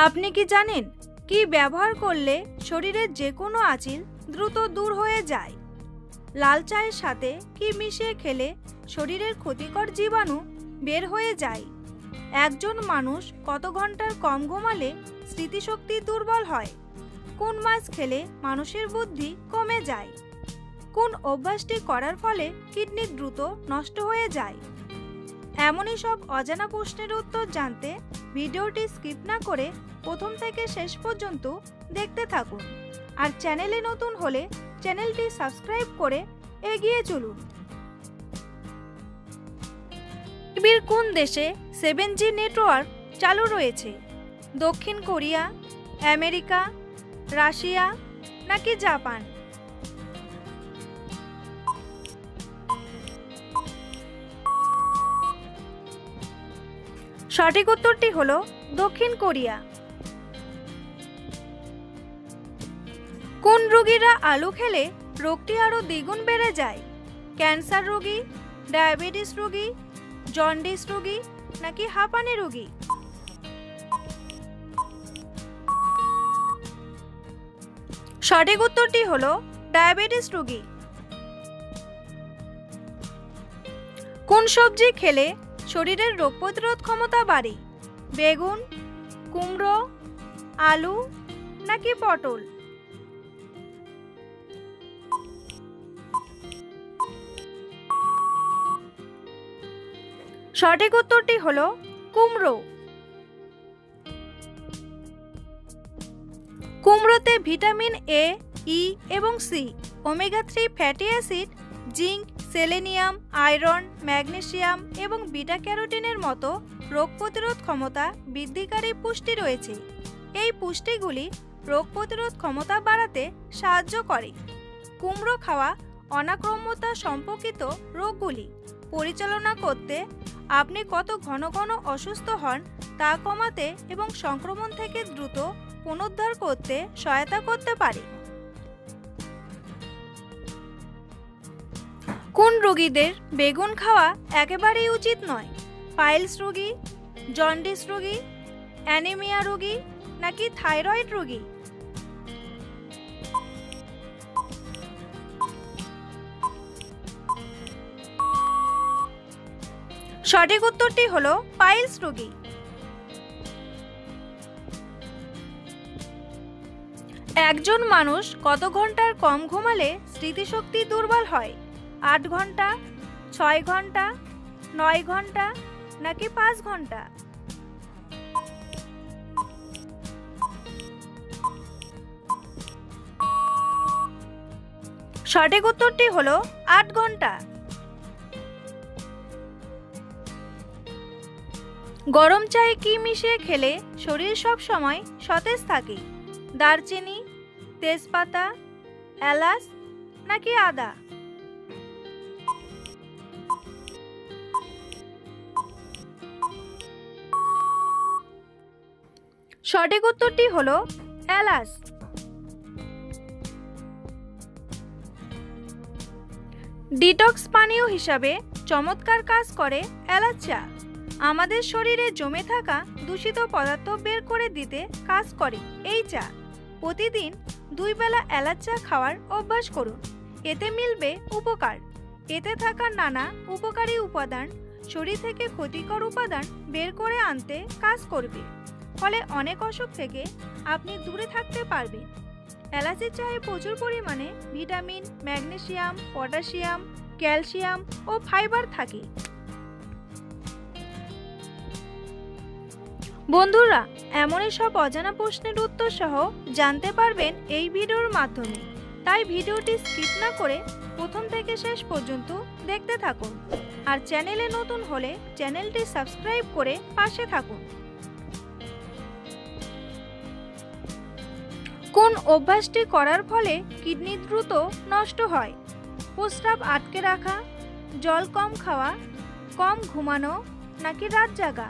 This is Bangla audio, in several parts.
আপনি কি জানেন কি ব্যবহার করলে শরীরের যে কোনো আঁচিল দ্রুত দূর হয়ে যায়? লাল চায়ের সাথে কি মিশিয়ে খেলে শরীরের ক্ষতিকর জীবাণু বের হয়ে যায়? একজন মানুষ কত ঘন্টার কম ঘুমালে স্মৃতিশক্তি দুর্বল হয়? কোন মাছ খেলে মানুষের বুদ্ধি কমে যায়? কোন অভ্যাসটি করার ফলে কিডনি দ্রুত নষ্ট হয়ে যায়? এমনই সব অজানা প্রশ্নের উত্তর জানতে ভিডিওটি স্কিপ না করে প্রথম থেকে শেষ পর্যন্ত দেখতে থাকুন। আর চ্যানেলে নতুন হলে চ্যানেলটি সাবস্ক্রাইব করে এগিয়ে চলুন। পৃথিবীর কোন দেশে 7G নেটওয়ার্ক চালু রয়েছে? দক্ষিণ কোরিয়া, আমেরিকা, রাশিয়া নাকি জাপান? সঠিক উত্তরটি হলো দক্ষিণ কোরিয়া। কোন রোগীরা আলু খেলে রোগটি আরো দ্বিগুণ বেড়ে যায়? ক্যান্সার রোগী, ডায়াবেটিস রোগী, জন্ডিস রোগী নাকি হাঁপানি রোগী? সঠিক উত্তরটি হলো ডায়াবেটিস রোগী। কোন সবজি খেলে শরীরের রোগ প্রতিরোধ ক্ষমতা বাড়ে? বেগুন, কুমড়ো, আলু নাকি পটল? সঠিক উত্তরটি হলো কুমড়ো। কুমড়োতে ভিটামিন এ, ই এবং C, omega 3 fatty acid, zinc, selenium, iron, magnesium এবং বিটা ক্যারোটিনের মতো রোগ প্রতিরোধ ক্ষমতা বৃদ্ধিকারী পুষ্টি রয়েছে। এই পুষ্টিগুলি রোগ প্রতিরোধ ক্ষমতা বাড়াতে সাহায্য করে। কুমড়ো খাওয়া অনাক্রম্যতা সম্পর্কিত রোগগুলি পরিচালনা করতে আপনি কত ঘন ঘন অসুস্থ হন তা কমাতে এবং সংক্রমণ থেকে দ্রুত পুনরুদ্ধার করতে সহায়তা করতে পারে। কোন রোগীদের বেগুন খাওয়া একেবারেই উচিত নয়? পাইলস রোগী, জন্ডিস রোগী, অ্যানিমিয়া রোগী নাকি থাইরয়েড রোগী? সঠিক উত্তরটি হলো পাইলস রোগী। একজন মানুষ কত ঘন্টার কম ঘুমালে স্মৃতিশক্তি দুর্বল হয়? 8 ঘন্টা, 6 ঘন্টা, 9 ঘন্টা নাকি 5 ঘন্টা? সঠিক উত্তরটি হলো 8 ঘন্টা। গরম চায়ে কি মিশিয়ে খেলে শরীর সব সময় সতেজ থাকে? দারচিনি, তেজপাতা, এলাচ নাকি আদা? সঠিক উত্তরটি হলো এলাচ। ডিটক্স পানীয় হিসাবে চমৎকার কাজ করে এলাচ চা। আমাদের শরীরে জমে থাকা দূষিত পদার্থ বের করে দিতে কাজ করে এই চা। প্রতিদিন 2 বেলা এলাচ চা খাওয়ার অভ্যাস করুন। এতে মিলবে উপকার। এতে থাকা নানা উপকারী উপাদান শরীর থেকে ক্ষতিকর উপাদান বের করে আনতে কাজ করবে। ফলে অনেক অসুখ থেকে আপনি দূরে থাকতে পারবেন। এলাচের চায়ে প্রচুর পরিমাণে ভিটামিন, ম্যাগনেসিয়াম, পটাশিয়াম, ক্যালসিয়াম ও ফাইবার থাকে। বন্ধুরা, এমনই সব অজানা প্রশ্নের উত্তর সহ জানতে পারবেন এই ভিডিওর মাধ্যমে। তাই ভিডিওটি স্কিপ না করে প্রথম থেকে শেষ পর্যন্ত দেখতে থাকুন। আর চ্যানেলে নতুন হলে চ্যানেলটি সাবস্ক্রাইব করে পাশে থাকুন। কোন অভ্যাসটি করার ফলে কিডনি দ্রুত নষ্ট হয়? প্রস্রাব আটকে রাখা, জল কম খাওয়া, কম ঘুমানো নাকি রাত জাগা?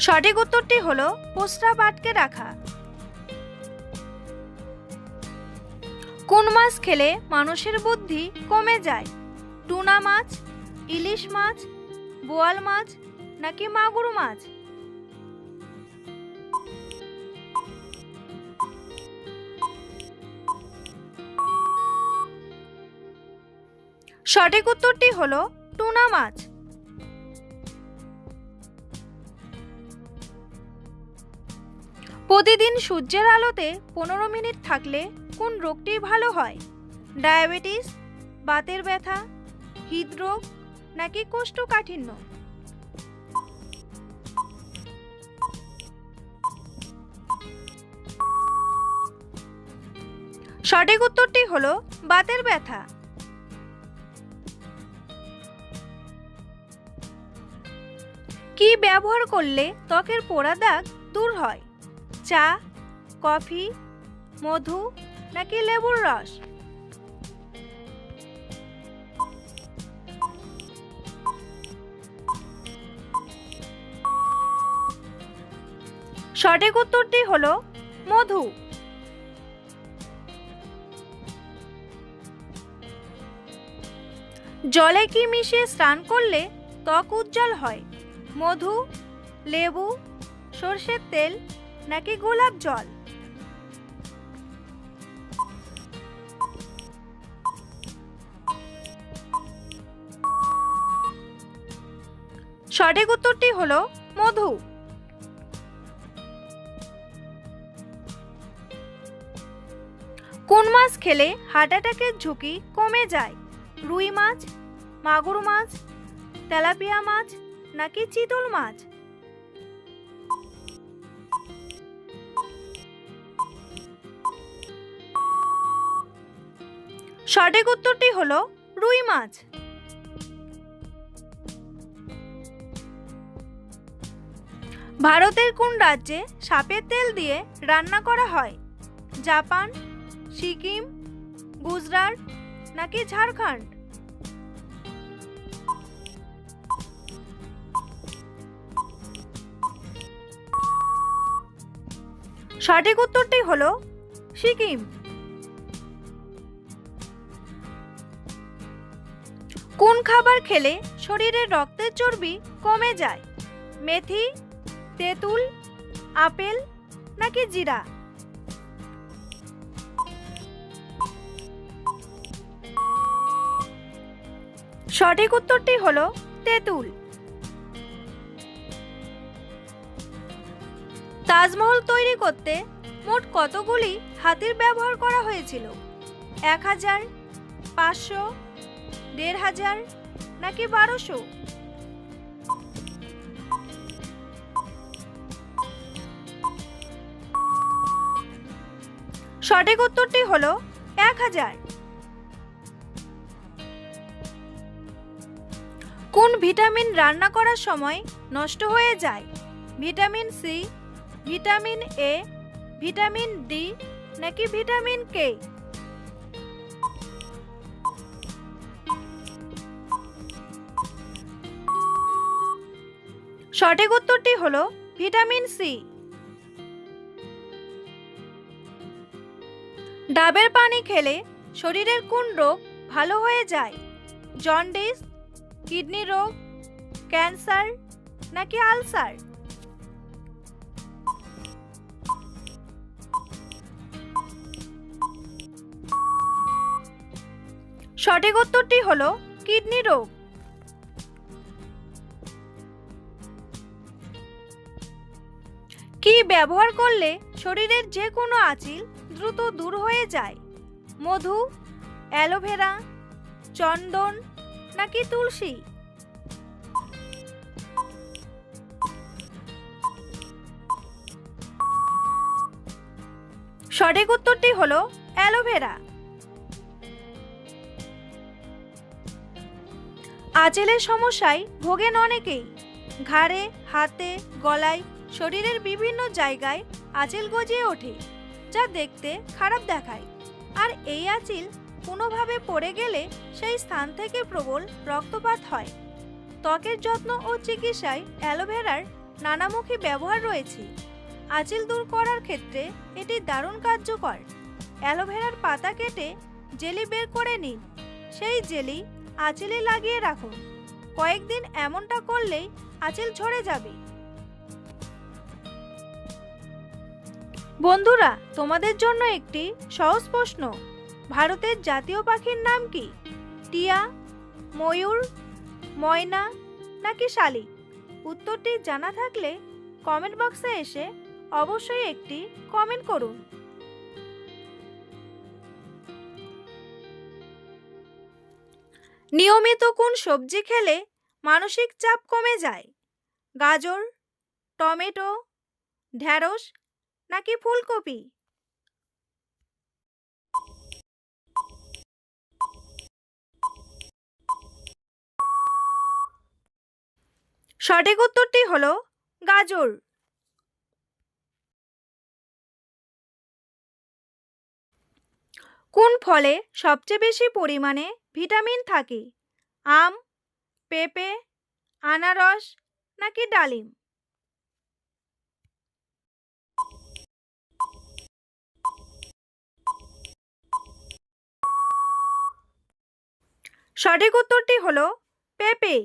সঠিক উত্তরটি হলো প্রস্রাব আটকে রাখা। কোন মাছ খেলে মানুষের বুদ্ধি কমে যায়? টুনা মাছ, ইলিশ মাছ, বোয়াল মাছ নাকি মাগুর মাছ? সঠিক উত্তরটি হলো টুনা মাছ। প্রতিদিন সূর্যের আলোতে 15 মিনিট থাকলে কোন রোগটি ভালো হয়? ডায়াবেটিস, বাতের ব্যথা, হৃদরোগ নাকি কোষ্ঠকাঠিন্য? সঠিক উত্তরটি হলো বাতের ব্যথা। কি ব্যবহার করলে ত্বকের পোড়া দাগ দূর হয়? চা, কফি, মধু নাকি লেবুর রস? সঠিক উত্তরটি হলো মধু। জলে কি মিশিয়ে স্নান করলে ত্বক উজ্জ্বল হয়? মধু, লেবু, সরষের তেল নাকি গোলাপ জল? সঠিক উত্তরটি হলো মধু। কোন মাছ খেলে হার্ট অ্যাটাকের ঝুঁকি কমে যায়? রুই মাছ, মাগুর মাছ, তেলাপিয়া মাছ নাকি চিতল মাছ? সঠিক উত্তরটি হলো রুই মাছ। ভারতের কোন রাজ্যে সাপের তেল দিয়ে রান্না করা হয়? জাপান, সিকিম, গুজরাট নাকি ঝাড়খণ্ড? সঠিক উত্তরটি হলো সিকিম। কোন খাবার খেলে শরীরের রক্তের চর্বি কমে যায়? মেথি, তেঁতুল, আপেল নাকি জিরা? সঠিক উত্তরটি হলো তেঁতুল। তাজমহল তৈরি করতে মোট কতগুলি হাতির ব্যবহার করা হয়েছিল? 1000, 500, 1500 নাকি 1200? সঠিক উত্তরটি হলো 1000। কোন ভিটামিন রান্না করার সময় নষ্ট হয়ে যায়? Vitamin C, vitamin A, vitamin D নাকি ভিটামিন কে? সঠিক উত্তরটি হলো ভিটামিন সি। ডাবের পানি খেলে শরীরের কোন রোগ ভালো হয়ে যায়? জন্ডিস, কিডনি রোগ, ক্যান্সার নাকি আলসার? সঠিক উত্তরটি হলো কিডনি রোগ। কি ব্যবহার করলে শরীরের যে কোনো আঁচিল দ্রুত দূর হয়ে যায়? মধু, অ্যালোভেরা, চন্দন নাকি তুলসী? সঠিক উত্তরটি হলো অ্যালোভেরা। আঁচিলের সমস্যায় ভোগেন অনেকেই। ঘাড়ে, হাতে, গলায়, শরীরের বিভিন্ন জায়গায় আঁচিল গজিয়ে ওঠে, যা দেখতে খারাপ দেখায়। আর এই আঁচিল কোনোভাবে পড়ে গেলে সেই স্থান থেকে প্রবল রক্তপাত হয়। ত্বকের যত্ন ও চিকিৎসায় অ্যালোভেরার নানামুখী ব্যবহার রয়েছে। আঁচিল দূর করার ক্ষেত্রে এটি দারুণ কার্যকর। অ্যালোভেরার পাতা কেটে জেলি বের করে নিন। সেই জেলি আঁচিলে লাগিয়ে রাখুন। কয়েকদিন এমনটা করলেই আঁচিল ঝরে যাবে। বন্ধুরা, তোমাদের জন্য একটি সহজ প্রশ্ন। ভারতের জাতীয় পাখির নাম কি? টিয়া, ময়ূর, ময়না নাকি শালিক? উত্তরটি জানা থাকলে কমেন্ট বক্সে এসে অবশ্যই একটি কমেন্ট করুন। নিয়মিত কোন সবজি খেলে মানসিক চাপ কমে যায়? গাজর, টমেটো, ঢ্যাঁড়স নাকি ফুলকপি? সঠিক উত্তরটি হলো গাজর। কোন ফলে সবচেয়ে বেশি পরিমাণে ভিটামিন থাকে? আম, পেঁপে, আনারস নাকি ডালিম? সঠিক উত্তরটি হলো পেঁপে।